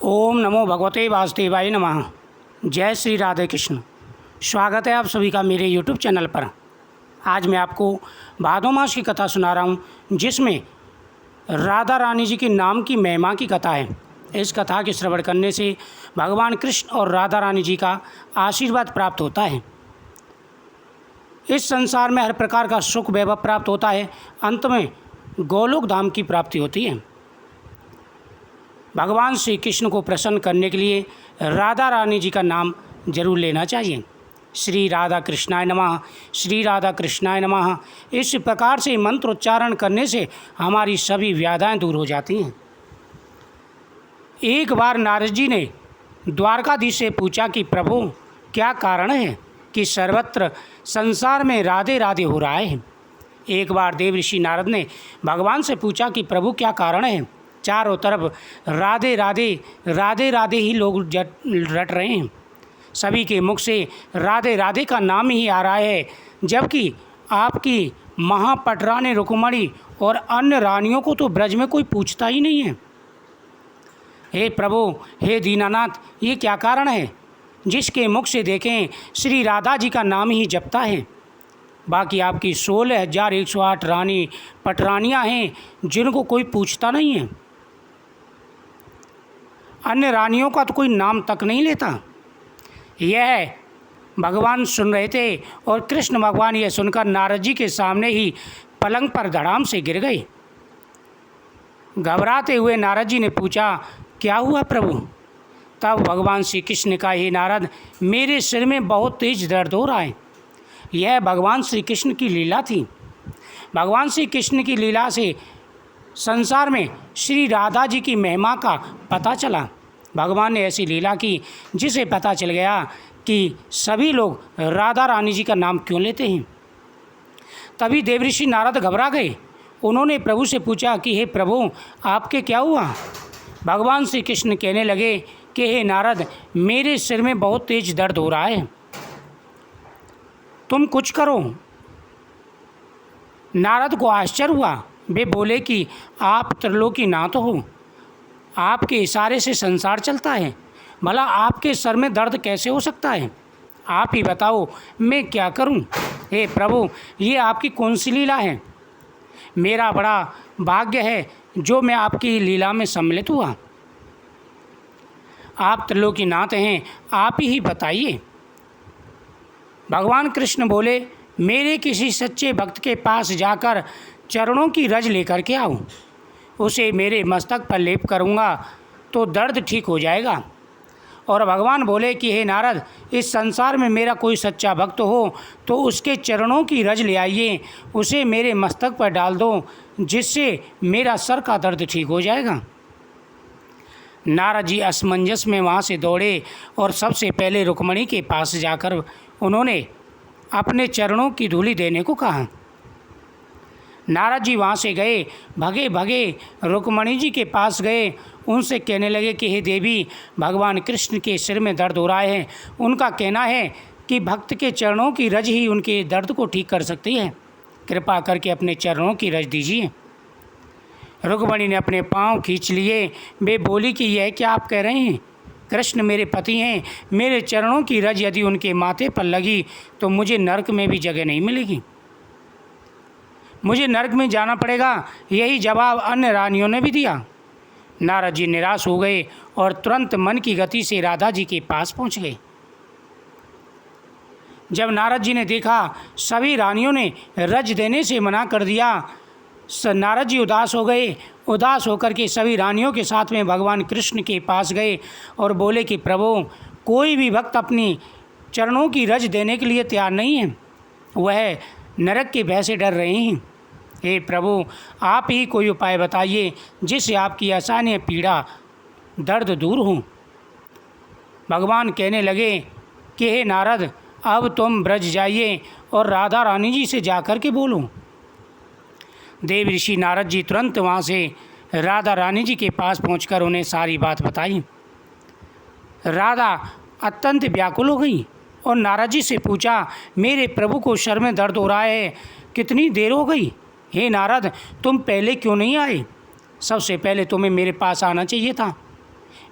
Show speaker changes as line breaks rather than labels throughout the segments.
ओम नमो भगवते वासुदेवाय नमः। जय श्री राधे कृष्ण। स्वागत है आप सभी का मेरे यूट्यूब चैनल पर। आज मैं आपको भादो मास की कथा सुना रहा हूँ, जिसमें राधा रानी जी के नाम की महिमा की कथा है। इस कथा के श्रवण करने से भगवान कृष्ण और राधा रानी जी का आशीर्वाद प्राप्त होता है। इस संसार में हर प्रकार का सुख वैभव प्राप्त होता है, अंत में गोलोक धाम की प्राप्ति होती है। भगवान श्री कृष्ण को प्रसन्न करने के लिए राधा रानी जी का नाम जरूर लेना चाहिए। श्री राधा कृष्णाय नमः, श्री राधा कृष्णाय नमः। इस प्रकार से मंत्रोच्चारण करने से हमारी सभी व्याधियाँ दूर हो जाती हैं। एक बार नारद जी ने द्वारकाधीश से पूछा कि प्रभु, क्या कारण है कि सर्वत्र संसार में राधे राधे हो रहा है। एक बार देवऋषि नारद ने भगवान से पूछा कि प्रभु, क्या कारण है, चारों तरफ राधे राधे राधे राधे ही लोग रट रहे हैं। सभी के मुख से राधे राधे का नाम ही आ रहा है, जबकि आपकी महापटरानी रुक्मणी और अन्य रानियों को तो ब्रज में कोई पूछता ही नहीं है। हे प्रभु, हे दीनानाथ, ये क्या कारण है? जिसके मुख से देखें श्री राधा जी का नाम ही जपता है। बाकी आपकी 16,108 रानी पटरानियाँ हैं, जिनको कोई पूछता नहीं है। अन्य रानियों का तो कोई नाम तक नहीं लेता। यह भगवान सुन रहे थे और कृष्ण भगवान यह सुनकर नारद जी के सामने ही पलंग पर धड़ाम से गिर गए। घबराते हुए नारद जी ने पूछा, क्या हुआ प्रभु? तब भगवान श्री कृष्ण ने कहा, हे नारद, मेरे सिर में बहुत तेज दर्द हो रहा है। यह भगवान श्री कृष्ण की लीला थी। भगवान श्री कृष्ण की लीला से संसार में श्री राधा जी की महिमा का पता चला। भगवान ने ऐसी लीला की जिसे पता चल गया कि सभी लोग राधा रानी जी का नाम क्यों लेते हैं। तभी देवऋषि नारद घबरा गए। उन्होंने प्रभु से पूछा कि हे प्रभु, आपके क्या हुआ? भगवान श्री कृष्ण कहने लगे कि हे नारद, मेरे सिर में बहुत तेज दर्द हो रहा है, तुम कुछ करो। नारद को आश्चर्य हुआ। वे बोले कि आप त्रिलोकीनाथ हो, आपके इशारे से संसार चलता है, भला आपके सर में दर्द कैसे हो सकता है? आप ही बताओ, मैं क्या करूं? हे प्रभु, ये आपकी कौन सी लीला है? मेरा बड़ा भाग्य है जो मैं आपकी लीला में सम्मिलित हुआ। आप त्रिलोकीनाथ हैं, आप ही बताइए। भगवान कृष्ण बोले, मेरे किसी सच्चे भक्त के पास जाकर चरणों की रज लेकर के आओ, उसे मेरे मस्तक पर लेप करूँगा तो दर्द ठीक हो जाएगा। और भगवान बोले कि हे नारद, इस संसार में मेरा कोई सच्चा भक्त हो तो उसके चरणों की रज ले आइए, उसे मेरे मस्तक पर डाल दो, जिससे मेरा सर का दर्द ठीक हो जाएगा। नारद जी असमंजस में वहाँ से दौड़े और सबसे पहले रुक्मणी के पास जाकर उन्होंने अपने चरणों की धूली देने को कहा। नारद जी वहाँ से गए, भगे भगे रुक्मणी जी के पास गए, उनसे कहने लगे कि हे देवी, भगवान कृष्ण के सिर में दर्द हो रहा है। उनका कहना है कि भक्त के चरणों की रज ही उनके दर्द को ठीक कर सकती है, कृपा करके अपने चरणों की रज दीजिए। रुक्मणी ने अपने पाँव खींच लिए। वे बोली कि यह क्या आप कह रहे हैं? कृष्ण मेरे पति हैं, मेरे चरणों की रज यदि उनके माथे पर लगी तो मुझे नरक में भी जगह नहीं मिलेगी, मुझे नरक में जाना पड़ेगा। यही जवाब अन्य रानियों ने भी दिया। नारद जी निराश हो गए और तुरंत मन की गति से राधा जी के पास पहुंच गए। जब नारद जी ने देखा सभी रानियों ने रज देने से मना कर दिया, नारद जी उदास हो गए। उदास होकर के सभी रानियों के साथ में भगवान कृष्ण के पास गए और बोले कि प्रभु, कोई भी भक्त अपनी चरणों की रज देने के लिए तैयार नहीं है, वह नरक के भय से डर रहे हैं। हे प्रभु, आप ही कोई उपाय बताइए जिससे आपकी असहनीय पीड़ा दर्द दूर हो। भगवान कहने लगे कि हे नारद, अब तुम ब्रज जाइए और राधा रानी जी से जाकर के बोलो। देवऋषि नारद जी तुरंत वहाँ से राधा रानी जी के पास पहुंचकर उन्हें सारी बात बताई। राधा अत्यंत व्याकुल हो गई और नारद जी से पूछा, मेरे प्रभु को सर में दर्द हो रहा है, कितनी देर हो गई? हे नारद, तुम पहले क्यों नहीं आए? सबसे पहले तुम्हें मेरे पास आना चाहिए था।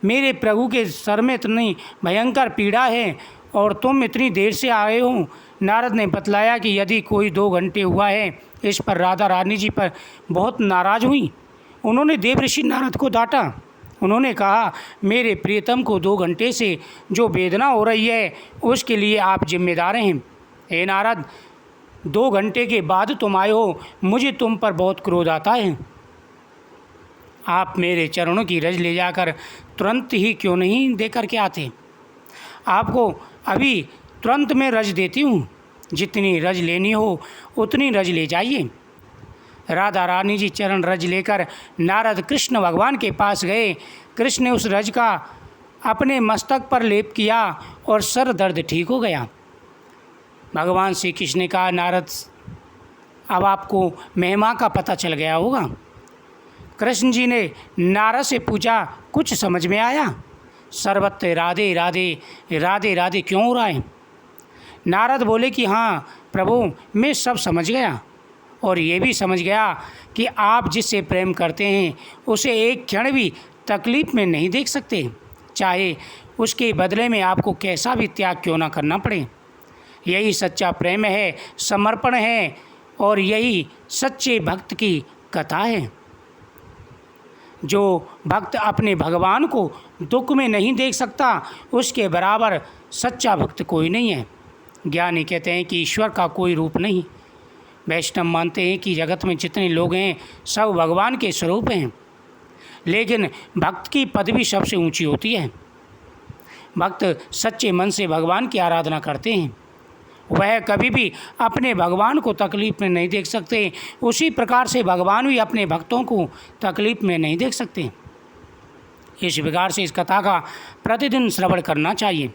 मेरे प्रभु के सर में इतनी भयंकर पीड़ा है और तुम इतनी देर से आए हो। नारद ने बतलाया कि यदि कोई 2 घंटे हुआ है। इस पर राधा रानी जी पर बहुत नाराज़ हुई। उन्होंने देवऋषि नारद को डांटा। उन्होंने कहा, मेरे प्रियतम को 2 घंटे से जो वेदना हो रही है उसके लिए आप जिम्मेदार हैं। हे नारद, 2 घंटे के बाद तुम आए हो, मुझे तुम पर बहुत क्रोध आता है। आप मेरे चरणों की रज ले जाकर तुरंत ही क्यों नहीं दे कर के आते? आपको अभी तुरंत मैं रज देती हूँ। जितनी रज लेनी हो उतनी रज ले जाइए। राधा रानी जी चरण रज लेकर नारद कृष्ण भगवान के पास गए। कृष्ण ने उस रज का अपने मस्तक पर लेप किया और सर दर्द ठीक हो गया। भगवान श्री कृष्ण ने कहा, नारद, अब आपको महिमा का पता चल गया होगा। कृष्ण जी ने नारद से पूछा, कुछ समझ में आया? सर्वत्र राधे राधे राधे राधे क्यों हो रहा है? नारद बोले कि हाँ प्रभु, मैं सब समझ गया और ये भी समझ गया कि आप जिससे प्रेम करते हैं उसे एक क्षण भी तकलीफ़ में नहीं देख सकते, चाहे उसके बदले में आपको कैसा भी त्याग क्यों ना करना पड़े। यही सच्चा प्रेम है, समर्पण है और यही सच्चे भक्त की कथा है। जो भक्त अपने भगवान को दुख में नहीं देख सकता, उसके बराबर सच्चा भक्त कोई नहीं है। ज्ञानी कहते हैं कि ईश्वर का कोई रूप नहीं। वैष्णव मानते हैं कि जगत में जितने लोग हैं सब भगवान के स्वरूप हैं, लेकिन भक्त की पदवी सबसे ऊंची होती है। भक्त सच्चे मन से भगवान की आराधना करते हैं, वह कभी भी अपने भगवान को तकलीफ़ में नहीं देख सकते। उसी प्रकार से भगवान भी अपने भक्तों को तकलीफ़ में नहीं देख सकते। इस प्रकार से इस कथा का प्रतिदिन श्रवण करना चाहिए।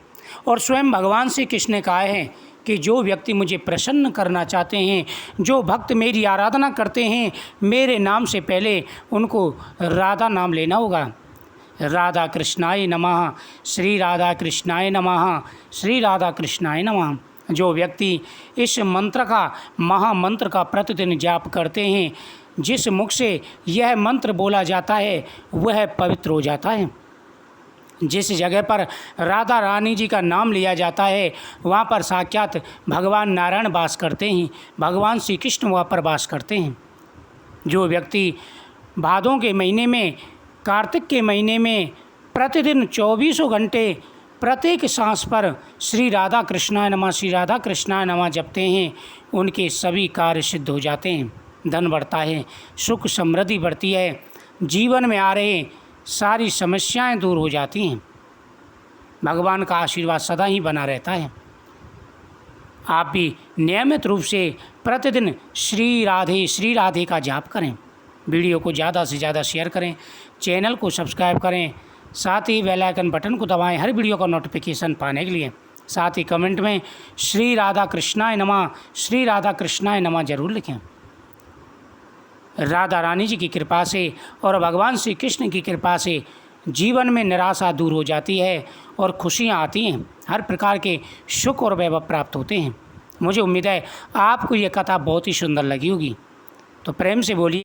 और स्वयं भगवान श्री कृष्ण ने कहा है कि जो व्यक्ति मुझे प्रसन्न करना चाहते हैं, जो भक्त मेरी आराधना करते हैं, मेरे नाम से पहले उनको राधा नाम लेना होगा। राधा कृष्णाय नमः, श्री राधा कृष्णाय नमः, श्री राधा कृष्णाय नमः। जो व्यक्ति इस मंत्र का, महामंत्र का प्रतिदिन जाप करते हैं, जिस मुख से यह मंत्र बोला जाता है वह पवित्र हो जाता है। जिस जगह पर राधा रानी जी का नाम लिया जाता है वहाँ पर साक्षात भगवान नारायण वास करते हैं, भगवान श्री कृष्ण वहाँ पर वास करते हैं। जो व्यक्ति भादों के महीने में, कार्तिक के महीने में प्रतिदिन 24 घंटे प्रत्येक सांस पर श्री राधा कृष्णाय नमः, श्री राधा कृष्णाय नमः जपते हैं, उनके सभी कार्य सिद्ध हो जाते हैं। धन बढ़ता है, सुख समृद्धि बढ़ती है, जीवन में आ रहे सारी समस्याएं दूर हो जाती हैं। भगवान का आशीर्वाद सदा ही बना रहता है। आप भी नियमित रूप से प्रतिदिन श्री राधे का जाप करें। वीडियो को ज़्यादा से ज़्यादा शेयर करें, चैनल को सब्सक्राइब करें, साथ ही बेल आइकन बटन को दबाएं हर वीडियो का नोटिफिकेशन पाने के लिए। साथ ही कमेंट में श्री राधा कृष्णाय नमः, श्री राधा कृष्णाय नमः जरूर लिखें। राधा रानी जी की कृपा से और भगवान श्री कृष्ण की कृपा से जीवन में निराशा दूर हो जाती है और खुशियाँ आती हैं, हर प्रकार के सुख और वैभव प्राप्त होते हैं। मुझे उम्मीद है आपको ये कथा बहुत ही सुंदर लगी होगी, तो प्रेम से बोलिए।